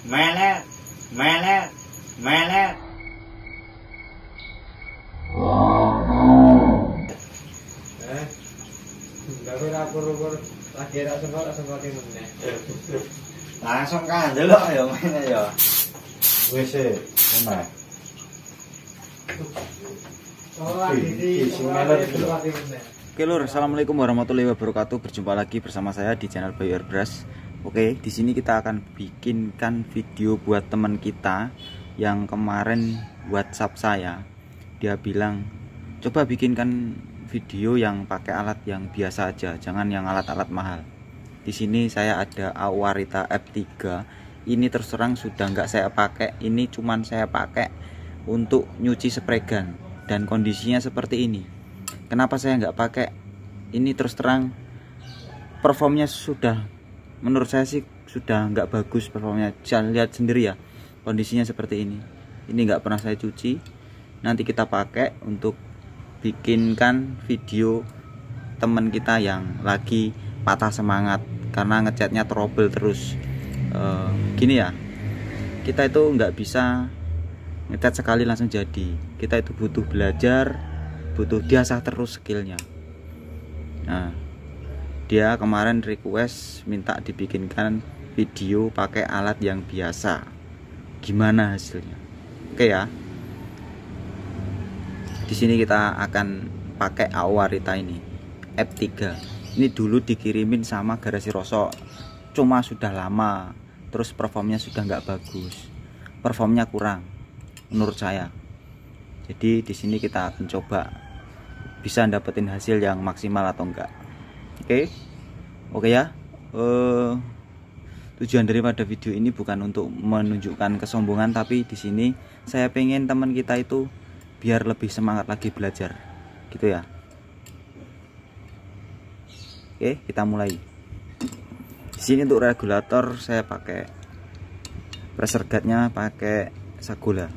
melet, melet, melet. Langsung kan delok ya mainnya ya. Wis omah. Oke lur, assalamualaikum warahmatullahi wabarakatuh. Berjumpa lagi bersama saya di channel Bayu Airbrush. Oke, di sini kita akan bikinkan video buat teman kita yang kemarin WhatsApp saya. Dia bilang, coba bikinkan video yang pakai alat yang biasa aja, jangan yang alat-alat mahal. Di sini saya ada Awarita F3. Ini terus terang sudah nggak saya pakai. Ini cuman saya pakai untuk nyuci spray gun dan kondisinya seperti ini. Kenapa saya nggak pakai? Ini terus terang performnya sudah, menurut saya sih sudah nggak bagus performnya. Jangan lihat sendiri ya, kondisinya seperti ini. Ini nggak pernah saya cuci. Nanti kita pakai untuk bikinkan video teman kita yang lagi patah semangat karena ngechatnya trouble terus. Gini ya, kita itu nggak bisa ngecat sekali langsung jadi. Kita itu butuh belajar, butuh diasah terus skillnya. Nah, dia kemarin request minta dibikinkan video pakai alat yang biasa. Gimana hasilnya? Oke ya. Di sini kita akan pakai Awarita ini F3. Ini dulu dikirimin sama Garasi Rosok, cuma sudah lama, terus performnya sudah nggak bagus, performnya kurang menurut saya. Jadi di sini kita akan coba bisa dapetin hasil yang maksimal atau enggak. Oke ya. Tujuan daripada video ini bukan untuk menunjukkan kesombongan, tapi di sini saya pengen teman kita itu biar lebih semangat lagi belajar, gitu ya. Oke, kita mulai. Di sini untuk regulator saya pakai pressure guardnya pakai Sagola.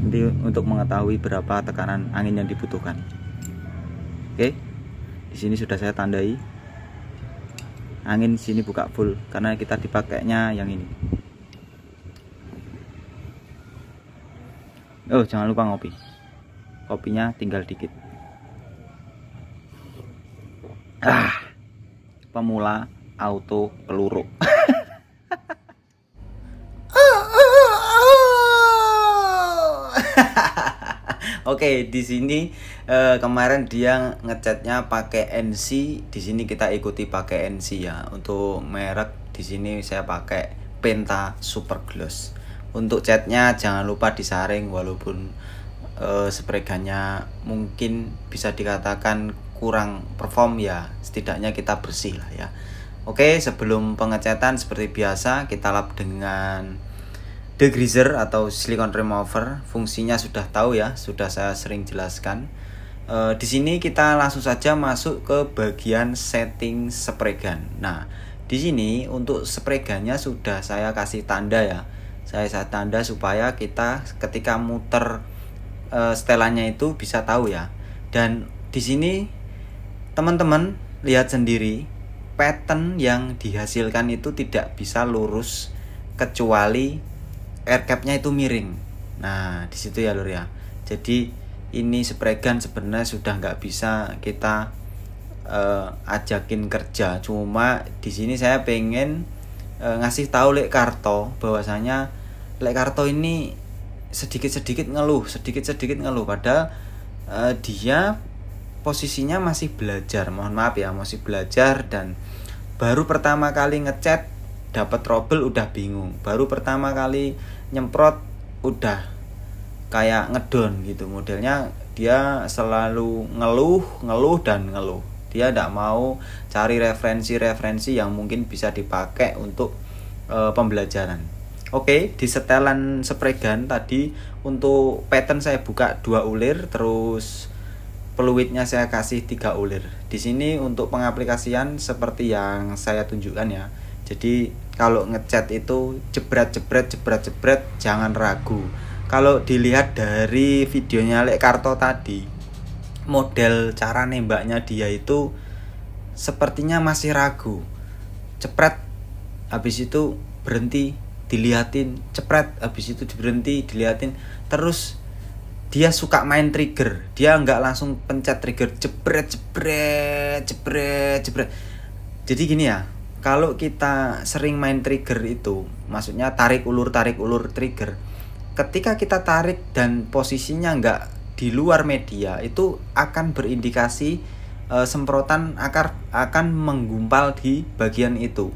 Nanti untuk mengetahui berapa tekanan angin yang dibutuhkan. Oke, di sini sudah saya tandai. Angin sini buka full karena kita dipakainya yang ini. Oh, jangan lupa ngopi. Kopinya tinggal dikit. Pemula auto peluru. Oke, di sini kemarin dia ngecatnya pakai NC. Di sini kita ikuti pakai NC ya. Untuk merek di sini saya pakai Penta Super Gloss. Untuk catnya jangan lupa disaring, walaupun spray gunnya mungkin bisa dikatakan kurang perform ya, setidaknya kita bersih lah ya. Oke, sebelum pengecatan seperti biasa kita lap dengan degreaser atau silicone remover. Fungsinya sudah tahu ya, sudah saya sering jelaskan. Di sini kita langsung saja masuk ke bagian setting spray gun. Nah, di sini untuk spray gunnya sudah saya kasih tanda ya. Saya tanda supaya kita ketika muter setelannya itu bisa tahu ya. Dan di sini teman-teman lihat sendiri, pattern yang dihasilkan itu tidak bisa lurus kecuali air capnya itu miring. Nah, di situ ya lur ya. Jadi ini spray gun sebenarnya sudah nggak bisa kita ajakin kerja. Cuma di sini saya pengen ngasih tahu Lek Karto bahwasanya Lek Karto ini sedikit-sedikit ngeluh. Padahal dia posisinya masih belajar. Mohon maaf ya, masih belajar dan baru pertama kali ngecat dapat trouble udah bingung. Baru pertama kali nyemprot udah kayak ngedon gitu. Modelnya dia selalu ngeluh. Dia tidak mau cari referensi yang mungkin bisa dipakai untuk pembelajaran. Oke, di setelan spray gun tadi untuk pattern saya buka 2 ulir, terus peluitnya saya kasih 3 ulir. Di sini untuk pengaplikasian seperti yang saya tunjukkan ya. Jadi kalau ngecat itu jebret, jangan ragu. Kalau dilihat dari videonya Lek Karto tadi, model cara nembaknya dia itu sepertinya masih ragu. cepret, habis itu berhenti diliatin, cepret, habis itu berhenti diliatin. Terus dia suka main trigger, dia nggak langsung pencet trigger jebret jebret jebret jebret. Jadi gini ya, kalau kita sering main trigger itu, maksudnya tarik ulur trigger, ketika kita tarik dan posisinya nggak di luar media, itu akan berindikasi semprotan akan menggumpal di bagian itu.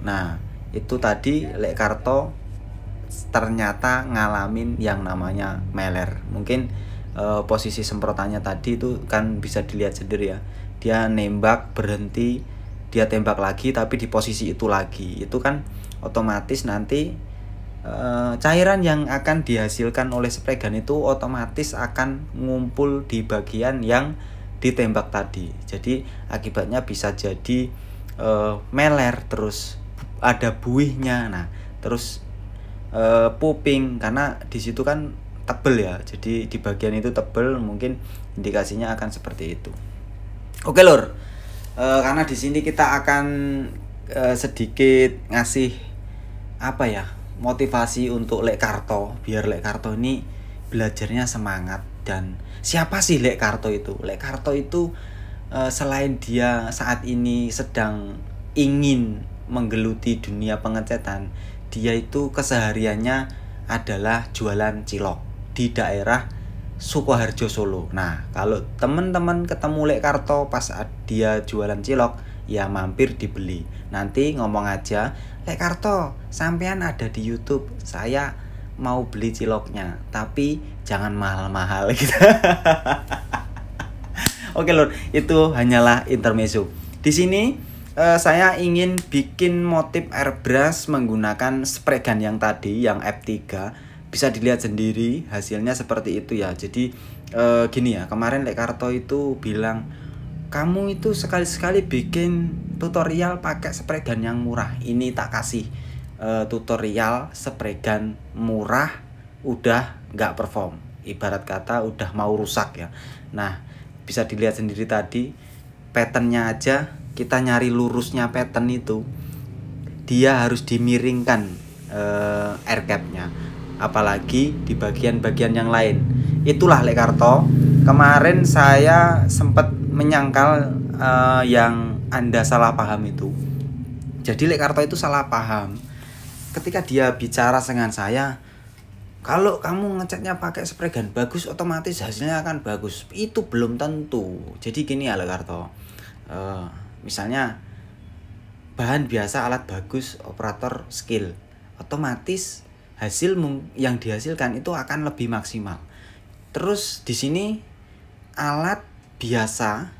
Nah, itu tadi Lek Karto ternyata ngalamin yang namanya meler. Mungkin posisi semprotannya tadi itu kan bisa dilihat sendiri ya. Dia nembak, berhenti, dia tembak lagi tapi di posisi itu lagi. Itu kan otomatis nanti cairan yang akan dihasilkan oleh spray gun itu otomatis akan ngumpul di bagian yang ditembak tadi. Jadi akibatnya bisa jadi meler, terus ada buihnya. Nah, terus puping, karena di situ kan tebel ya. Jadi di bagian itu tebel, mungkin indikasinya akan seperti itu. Oke lur, karena di sini kita akan sedikit ngasih apa ya, motivasi untuk Lek Karto, biar Lek Karto ini belajarnya semangat. Dan siapa sih Lek Karto itu? Lek Karto itu selain dia saat ini sedang ingin menggeluti dunia pengecetan, dia itu kesehariannya adalah jualan cilok di daerah Sukoharjo, Solo. Nah, kalau teman-teman ketemu Lek Karto pas dia jualan cilok, ya mampir dibeli. Nanti ngomong aja, Lek Karto, sampean ada di YouTube, saya mau beli ciloknya, tapi jangan mahal-mahal gitu. Oke lur, itu hanyalah intermezzo. Di sini saya ingin bikin motif airbrush menggunakan spray gun yang tadi, yang F3. Bisa dilihat sendiri hasilnya seperti itu ya. Jadi gini ya, kemarin Lek Karto itu bilang, kamu itu sekali-sekali bikin tutorial pakai spray gun yang murah. Ini tak kasih tutorial spray gun murah udah nggak perform, ibarat kata udah mau rusak ya. Nah, bisa dilihat sendiri tadi patternnya aja, kita nyari lurusnya pattern itu dia harus dimiringkan air capnya, apalagi di bagian-bagian yang lain. Itulah Lek Karto. Kemarin saya sempat menyangkal yang Anda salah paham itu. Jadi Lek Karto itu salah paham ketika dia bicara dengan saya, kalau kamu ngecatnya pakai spray gun bagus, otomatis hasilnya akan bagus. Itu belum tentu. Jadi gini ya Lek Karto, misalnya bahan biasa, alat bagus, operator skill, otomatis hasil yang dihasilkan itu akan lebih maksimal. Terus di sini alat biasa,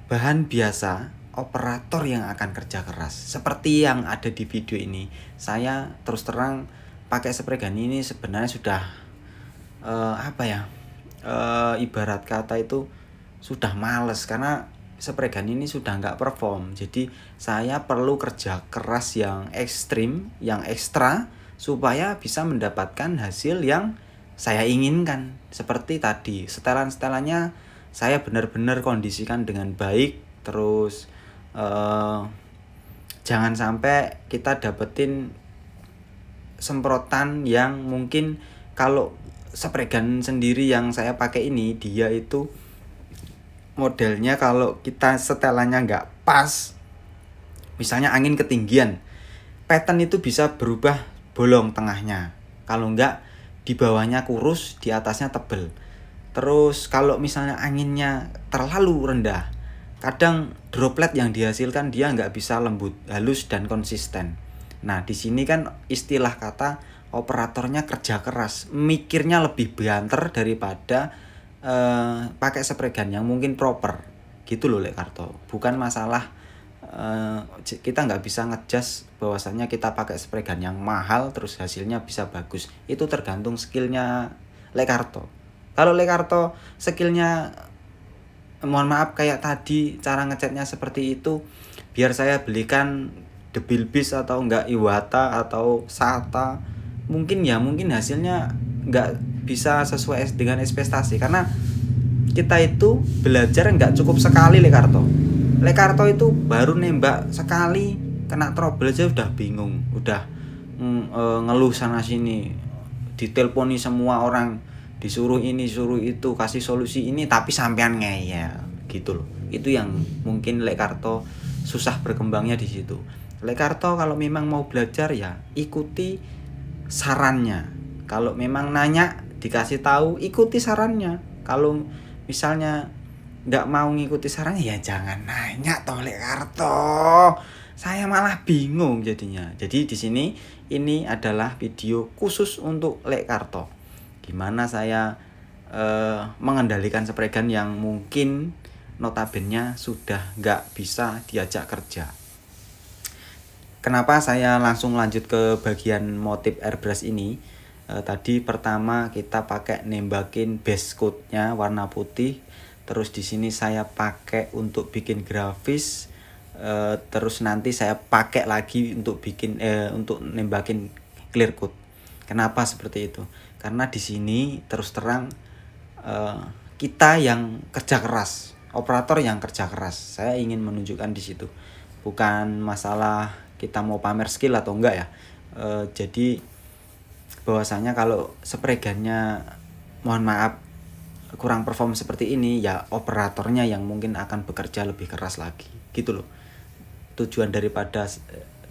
bahan biasa, operator yang akan kerja keras. Seperti yang ada di video ini, saya terus terang pakai spray gun ini sebenarnya sudah ibarat kata itu sudah males, karena spray gun ini sudah nggak perform. Jadi saya perlu kerja keras yang ekstrim, yang ekstra, supaya bisa mendapatkan hasil yang saya inginkan. Seperti tadi, setelan-setelannya saya benar-benar kondisikan dengan baik. Terus jangan sampai kita dapetin semprotan yang mungkin, kalau spray gun sendiri yang saya pakai ini, dia itu modelnya kalau kita setelannya nggak pas, misalnya angin ketinggian, pattern itu bisa berubah bolong tengahnya. Kalau nggak, di bawahnya kurus, di atasnya tebel. Terus kalau misalnya anginnya terlalu rendah, kadang droplet yang dihasilkan dia nggak bisa lembut, halus, dan konsisten. Nah, di sini kan istilah kata operatornya kerja keras, mikirnya lebih banter daripada pakai spray gun yang mungkin proper. Gitu loh Lek Karto. Bukan masalah kita nggak bisa ngejudge bahwasannya kita pakai spray gun yang mahal terus hasilnya bisa bagus. Itu tergantung skillnya Lek Karto. Kalau Lek Karto skillnya, mohon maaf kayak tadi cara ngecatnya seperti itu, biar saya belikan The Bilbis atau enggak Iwata atau Sata, mungkin hasilnya nggak bisa sesuai dengan ekspektasi. Karena kita itu belajar nggak cukup sekali Lek Karto. Lekarto itu baru nembak sekali kena trouble aja udah bingung, udah ngeluh sana sini, diteleponi semua orang, disuruh ini suruh itu, kasih solusi ini, tapi sampean ngeyel gitu loh. Itu yang mungkin Lekarto susah berkembangnya di situ. Lekarto kalau memang mau belajar ya ikuti sarannya. Kalau memang nanya dikasih tahu, ikuti sarannya. Kalau misalnya nggak mau ngikuti sarannya ya jangan nanya toh Lekarto. Saya malah bingung jadinya. Jadi di sini ini adalah video khusus untuk Lekarto. Gimana saya mengendalikan spregan yang mungkin notabene sudah nggak bisa diajak kerja. Kenapa saya langsung lanjut ke bagian motif airbrush ini? Tadi pertama kita pakai nembakin base coat-nya warna putih. Terus di sini saya pakai untuk bikin grafis. Terus nanti saya pakai lagi untuk bikin untuk nembakin clear coat. Kenapa seperti itu? Karena di sini terus terang kita yang kerja keras, operator yang kerja keras. Saya ingin menunjukkan di situ. Bukan masalah kita mau pamer skill atau enggak ya. Jadi bahwasanya kalau spregannya mohon maaf kurang perform seperti ini ya operatornya yang mungkin akan bekerja lebih keras lagi gitu loh. Tujuan daripada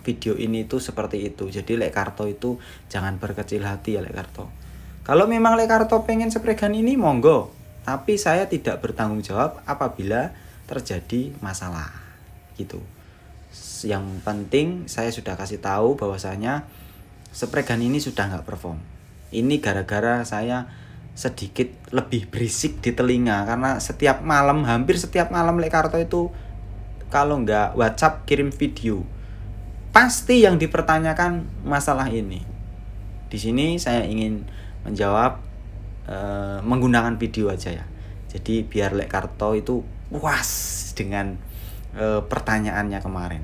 video ini itu seperti itu. Jadi Lekarto itu jangan berkecil hati ya Lekarto. Kalau memang Lekarto pengen spregan ini monggo, tapi saya tidak bertanggung jawab apabila terjadi masalah gitu. Yang penting saya sudah kasih tahu bahwasanya spregan ini sudah nggak perform. Ini gara-gara saya sedikit lebih berisik di telinga karena setiap malam, hampir setiap malam Lekarto itu kalau nggak WhatsApp kirim video, pasti yang dipertanyakan masalah ini. Di sini saya ingin menjawab menggunakan video aja ya. Jadi biar Lekarto itu puas dengan pertanyaannya kemarin.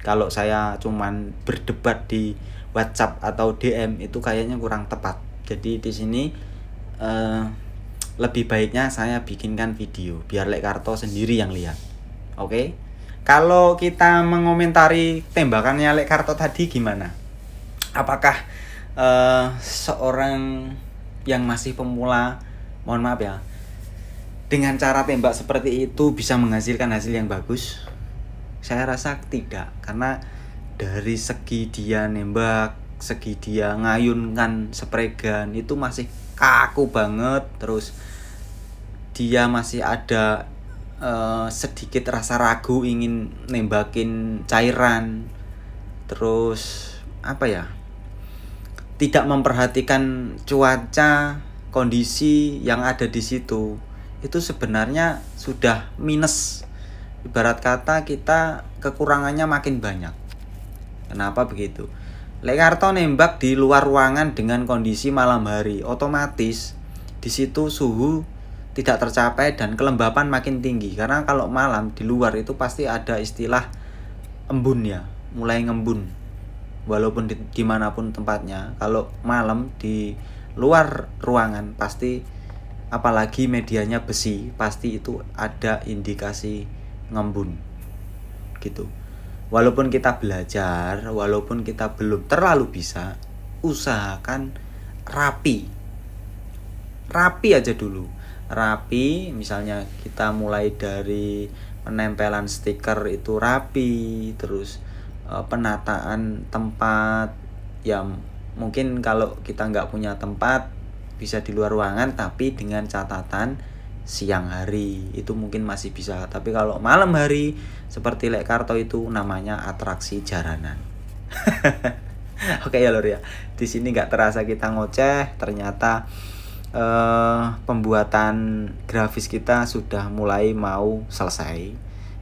Kalau saya cuman berdebat di WhatsApp atau DM itu kayaknya kurang tepat. Jadi di sini lebih baiknya saya bikinkan video biar Lekarto sendiri yang lihat. Oke. Kalau kita mengomentari tembakannya Lekarto tadi gimana? Apakah seorang yang masih pemula, mohon maaf ya, dengan cara tembak seperti itu bisa menghasilkan hasil yang bagus? Saya rasa tidak, karena dari segi dia nembak, segi dia ngayunkan spregan itu masih kaku banget. Terus dia masih ada sedikit rasa ragu ingin nembakin cairan. Terus apa ya, tidak memperhatikan cuaca, kondisi yang ada di situ. Itu sebenarnya sudah minus. Ibarat kata kita kekurangannya makin banyak. Kenapa begitu? Lekarto nembak di luar ruangan dengan kondisi malam hari, otomatis di situ suhu tidak tercapai dan kelembapan makin tinggi. Karena kalau malam di luar itu pasti ada istilah embun ya, mulai ngembun. Walaupun dimanapun tempatnya, kalau malam di luar ruangan pasti, apalagi medianya besi, pasti itu ada indikasi ngembun gitu. Walaupun kita belajar, walaupun kita belum terlalu bisa, usahakan rapi aja dulu. Rapi, misalnya kita mulai dari penempelan stiker itu rapi, terus penataan tempat ya, mungkin kalau kita nggak punya tempat bisa di luar ruangan, tapi dengan catatan siang hari itu mungkin masih bisa. Tapi kalau malam hari seperti Lekarto itu namanya atraksi jaranan. Oke ya lor ya, di sini nggak terasa kita ngoceh, ternyata pembuatan grafis kita sudah mulai mau selesai,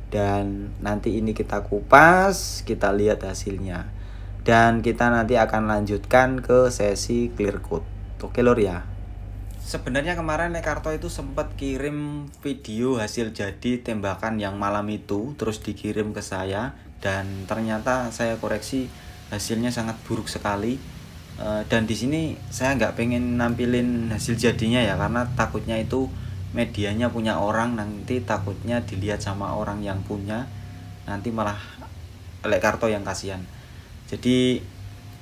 dan nanti ini kita kupas, kita lihat hasilnya, dan kita nanti akan lanjutkan ke sesi clear coat. Oke lor ya. Sebenarnya kemarin Lekarto itu sempat kirim video hasil jadi tembakan yang malam itu, terus dikirim ke saya, dan ternyata saya koreksi hasilnya sangat buruk sekali. Dan di sini saya nggak pengen nampilin hasil jadinya ya, karena takutnya itu medianya punya orang, nanti takutnya dilihat sama orang yang punya, nanti malah Lek Karto yang kasihan. Jadi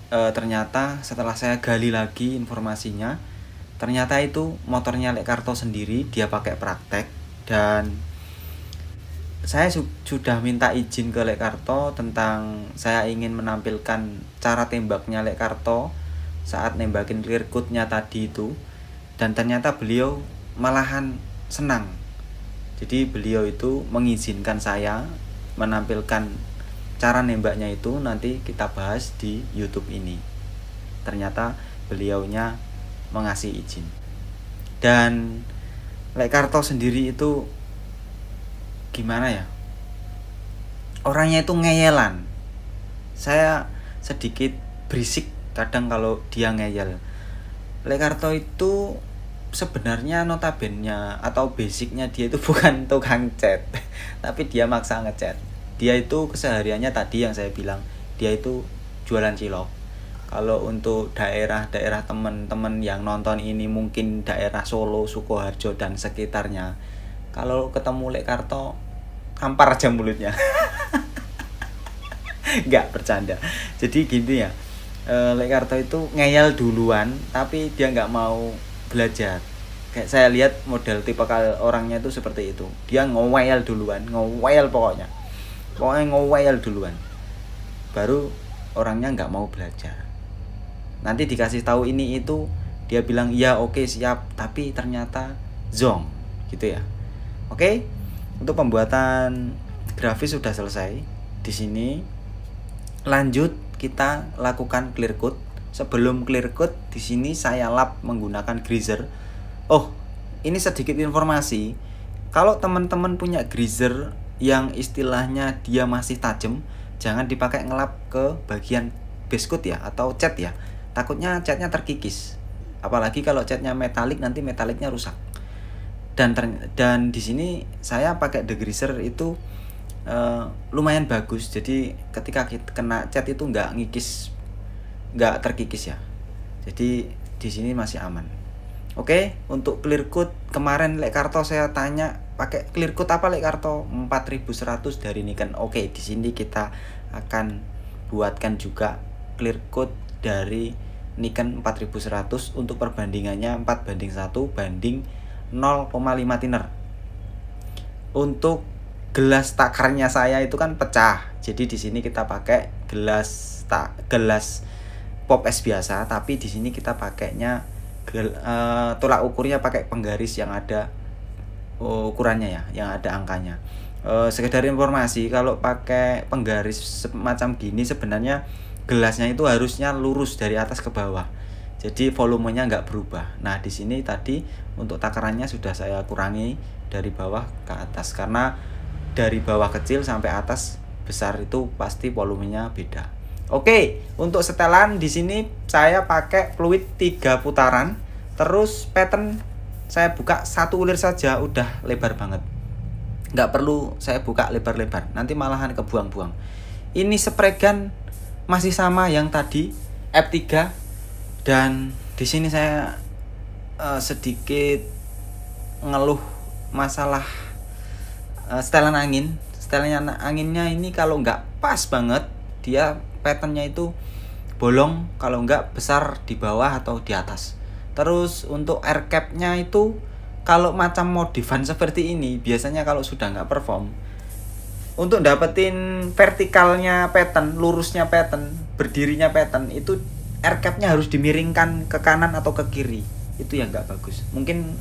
ternyata setelah saya gali lagi informasinya, ternyata itu motornya Lek Karto sendiri, dia pakai praktek. Dan saya sudah minta izin ke Lek Karto tentang saya ingin menampilkan cara tembaknya Lek Karto saat nembakin clear cut-nya tadi itu. Dan ternyata beliau malahan senang. Jadi beliau itu mengizinkan saya menampilkan cara nembaknya itu, nanti kita bahas di YouTube ini. Ternyata beliaunya mengasih izin. Dan Lek Karto sendiri itu gimana ya? Orangnya itu ngeyelan. Saya sedikit berisik kadang kalau dia ngeyel. Lek Karto itu sebenarnya notabene atau basicnya dia itu bukan tukang cat, tapi dia maksa ngecat. Dia itu kesehariannya tadi yang saya bilang, dia itu jualan cilok. Kalau untuk daerah-daerah teman-teman yang nonton ini mungkin daerah Solo, Sukoharjo dan sekitarnya, kalau ketemu Lek Karto tampar aja mulutnya. Enggak, bercanda. Jadi gini ya, Lek Karto itu ngeyel duluan, tapi dia nggak mau belajar. Kayak saya lihat model tipikal orangnya itu seperti itu. Dia ngowel duluan, ngowel pokoknya ngowel duluan, baru orangnya nggak mau belajar. Nanti dikasih tahu ini itu, dia bilang iya oke siap, tapi ternyata zong gitu ya. Oke, untuk pembuatan grafis sudah selesai. Di sini lanjut kita lakukan clear coat. Sebelum clear coat, di sini saya lap menggunakan greaser. Oh, ini sedikit informasi. Kalau teman-teman punya greaser yang istilahnya dia masih tajam, jangan dipakai ngelap ke bagian base coat ya, atau cat ya. Takutnya catnya terkikis. Apalagi kalau catnya metalik, nanti metaliknya rusak. Dan di sini saya pakai degreaser itu lumayan bagus. Jadi ketika kena cat itu nggak terkikis ya. Jadi di sini masih aman. Oke, untuk clear coat kemarin Lek Karto saya tanya pakai clear coat apa Lek Karto? 4100 dari Nikon. Oke, di sini kita akan buatkan juga clear coat dari Nikon 4100 untuk perbandingannya 4:1 banding 0,5 thinner. Untuk gelas takarnya saya itu kan pecah. Jadi di sini kita pakai gelas pop es biasa, tapi di sini kita pakainya tolak ukurnya pakai penggaris yang ada ukurannya ya, yang ada angkanya. Sekedar informasi, kalau pakai penggaris semacam gini sebenarnya gelasnya itu harusnya lurus dari atas ke bawah. Jadi volumenya nggak berubah. Nah, di sini tadi untuk takarannya sudah saya kurangi dari bawah ke atas, karena dari bawah kecil sampai atas besar itu pasti volumenya beda. Oke, untuk setelan di sini saya pakai fluid 3 putaran. Terus pattern saya buka 1 ulir saja, udah lebar banget. Nggak perlu saya buka lebar-lebar, nanti malahan kebuang-buang. Ini spray gun masih sama yang tadi, F3. Dan di sini saya sedikit ngeluh masalah setelan angin. Setelan anginnya ini kalau nggak pas banget, dia patternnya itu bolong, kalau nggak besar di bawah atau di atas. Terus untuk air cap-nya itu kalau macam modifan seperti ini, biasanya kalau sudah nggak perform, untuk dapetin vertikalnya pattern, lurusnya pattern, berdirinya pattern, itu air cap-nya harus dimiringkan ke kanan atau ke kiri. Itu yang nggak bagus. Mungkin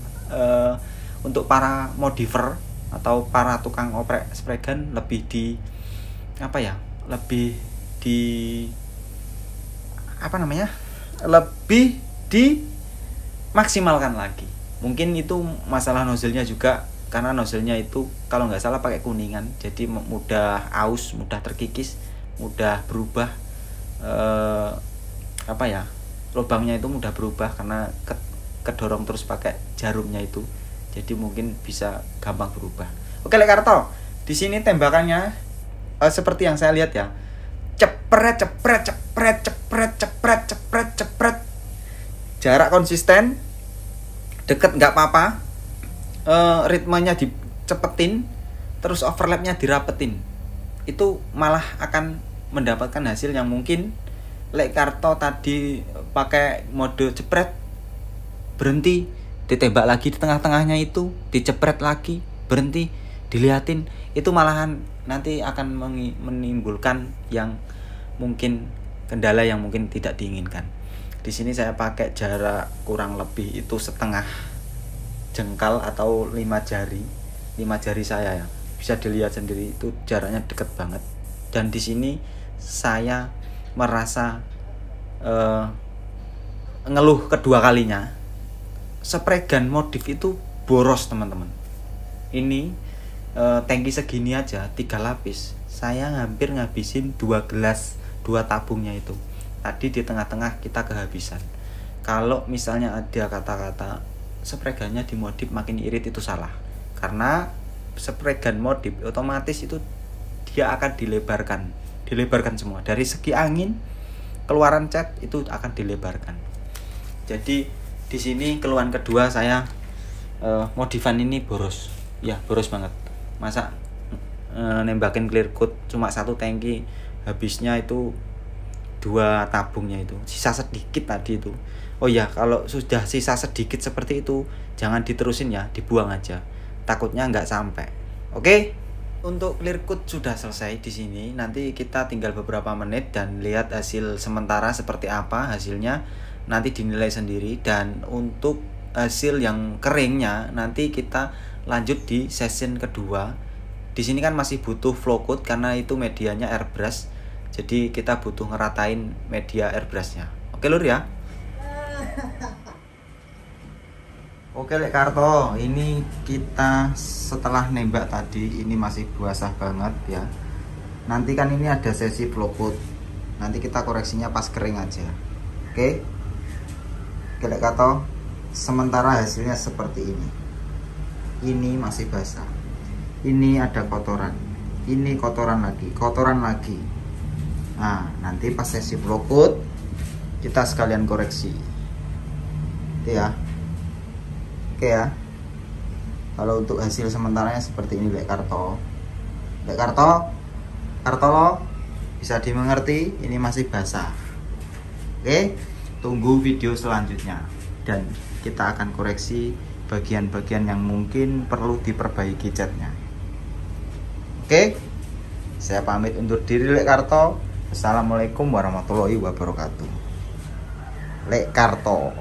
untuk para modifer atau para tukang oprek spray gun lebih di lebih dimaksimalkan lagi. Mungkin itu masalah nozzle-nya juga, karena nozzle-nya itu kalau nggak salah pakai kuningan, jadi mudah aus, mudah terkikis, mudah berubah lubangnya itu mudah berubah karena kedorong terus pakai jarumnya itu, jadi mungkin bisa gampang berubah. Oke Lek Karto, di sini tembakannya seperti yang saya lihat ya, cepret, jarak konsisten, deket nggak apa-apa, ritmenya dicepetin, terus overlapnya dirapetin, itu malah akan mendapatkan hasil yang mungkin lek Karto tadi pakai mode jepret, berhenti, ditembak lagi di tengah-tengahnya itu, dicepret lagi, berhenti, diliatin, itu malahan nanti akan menimbulkan yang mungkin kendala yang mungkin tidak diinginkan. Di sini saya pakai jarak kurang lebih itu setengah jengkal atau 5 jari saya ya. Bisa dilihat sendiri itu jaraknya deket banget. Dan di sini saya merasa ngeluh kedua kalinya. Spray gun modif itu boros teman-teman. Ini tangki segini aja 3 lapis. Saya hampir ngabisin 2 gelas, 2 tabungnya itu. Tadi di tengah-tengah kita kehabisan. Kalau misalnya ada kata-kata spray gunnya dimodif makin irit, itu salah. Karena spray gun modif otomatis itu dia akan dilebarkan semua. Dari segi angin, keluaran cat itu akan dilebarkan. Jadi di sini keluhan kedua saya, modifan ini boros. Ya, boros banget. Masa nembakin clear coat cuma 1 tangki, habisnya itu 2 tabungnya itu. Sisa sedikit tadi itu. Oh ya, kalau sudah sisa sedikit seperti itu, jangan diterusin ya, dibuang aja. Takutnya nggak sampai. Oke? Untuk clear coat sudah selesai di sini. Nanti kita tinggal beberapa menit dan lihat hasil sementara seperti apa hasilnya. Nanti dinilai sendiri. Dan untuk hasil yang keringnya nanti kita lanjut di session kedua. Di sini kan masih butuh flow coat karena itu medianya airbrush. Jadi kita butuh ngeratain media airbrushnya. Oke lur ya. Oke Lek Karto, ini kita setelah nembak tadi, ini masih basah banget ya. Nanti kan ini ada sesi flow coat. Nanti kita koreksinya pas kering aja. Oke. Oke Lek Karto, sementara hasilnya seperti ini. Ini masih basah. Ini ada kotoran. Ini kotoran lagi, kotoran lagi. Nah, nanti pas sesi flow coat kita sekalian koreksi. Oke ya. Oke ya. Kalau untuk hasil sementaranya seperti ini Lek Karto. Lek Karto, lo bisa dimengerti, ini masih basah. Oke, tunggu video selanjutnya dan kita akan koreksi bagian-bagian yang mungkin perlu diperbaiki catnya. Oke, saya pamit undur diri Lek Karto. Assalamualaikum warahmatullahi wabarakatuh. Lek Karto.